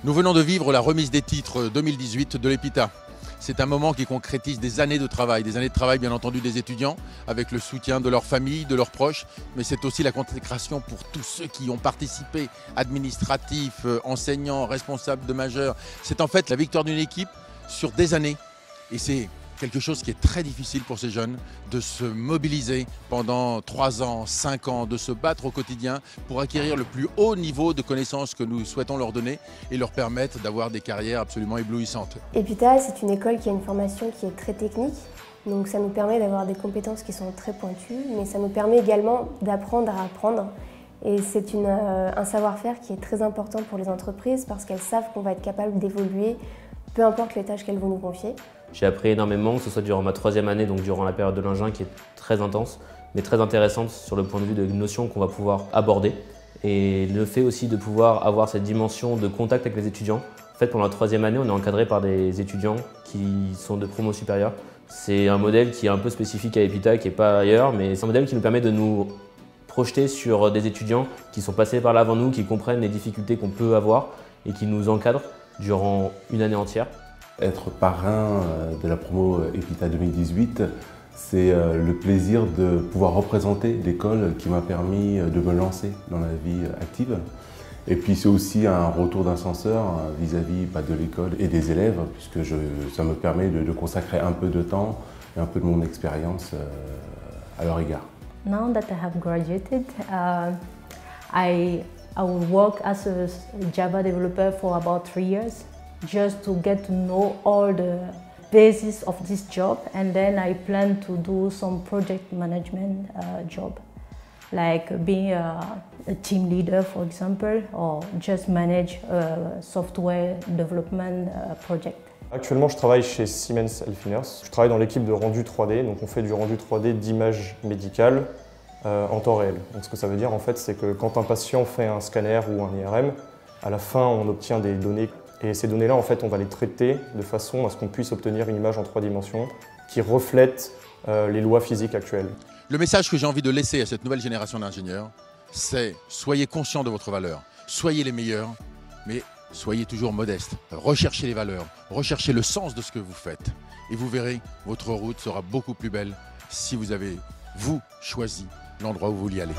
Nous venons de vivre la remise des titres 2018 de l'EPITA. C'est un moment qui concrétise des années de travail bien entendu des étudiants, avec le soutien de leurs familles, de leurs proches, mais c'est aussi la consécration pour tous ceux qui ont participé, administratifs, enseignants, responsables de majeurs. C'est en fait la victoire d'une équipe sur des années, et c'est quelque chose qui est très difficile pour ces jeunes, de se mobiliser pendant 3 ans, 5 ans, de se battre au quotidien pour acquérir le plus haut niveau de connaissances que nous souhaitons leur donner et leur permettre d'avoir des carrières absolument éblouissantes. EPITA, c'est une école qui a une formation qui est très technique, donc ça nous permet d'avoir des compétences qui sont très pointues, mais ça nous permet également d'apprendre à apprendre. Et c'est un savoir-faire qui est très important pour les entreprises parce qu'elles savent qu'on va être capable d'évoluer, peu importe les tâches qu'elles vont nous confier. J'ai appris énormément, que ce soit durant ma 3e année, donc durant la période de l'engin qui est très intense, mais très intéressante sur le point de vue de notions qu'on va pouvoir aborder. Et le fait aussi de pouvoir avoir cette dimension de contact avec les étudiants. En fait, pendant la 3e année, on est encadré par des étudiants qui sont de promo supérieure. C'est un modèle qui est un peu spécifique à EPITA, qui n'est pas ailleurs, mais c'est un modèle qui nous permet de nous projeter sur des étudiants qui sont passés par là avant nous, qui comprennent les difficultés qu'on peut avoir et qui nous encadrent durant une année entière. Être parrain de la promo EPITA 2018, c'est le plaisir de pouvoir représenter l'école qui m'a permis de me lancer dans la vie active. Et puis c'est aussi un retour d'ascenseur vis-à-vis de l'école et des élèves, puisque ça me permet de consacrer un peu de temps et un peu de mon expérience à leur égard. Now that I have graduated, I will work as a Java developer for about 3 years. Just to get to know all the basis of this job, and then I plan to do some project management job, like being a team leader, for example, or just manage a software development project. Actuellement, je travaille chez Siemens Healthineers. Je travaille dans l'équipe de rendu 3D, donc on fait du rendu 3D d'images médicales en temps réel. Donc ce que ça veut dire, en fait, c'est que quand un patient fait un scanner ou un IRM, à la fin, on obtient des données. Et ces données-là, en fait, on va les traiter de façon à ce qu'on puisse obtenir une image en 3 dimensions qui reflète les lois physiques actuelles. Le message que j'ai envie de laisser à cette nouvelle génération d'ingénieurs, c'est soyez conscients de votre valeur, soyez les meilleurs, mais soyez toujours modestes. Recherchez les valeurs, recherchez le sens de ce que vous faites. Et vous verrez, votre route sera beaucoup plus belle si vous avez, vous, choisi l'endroit où vous vouliez aller.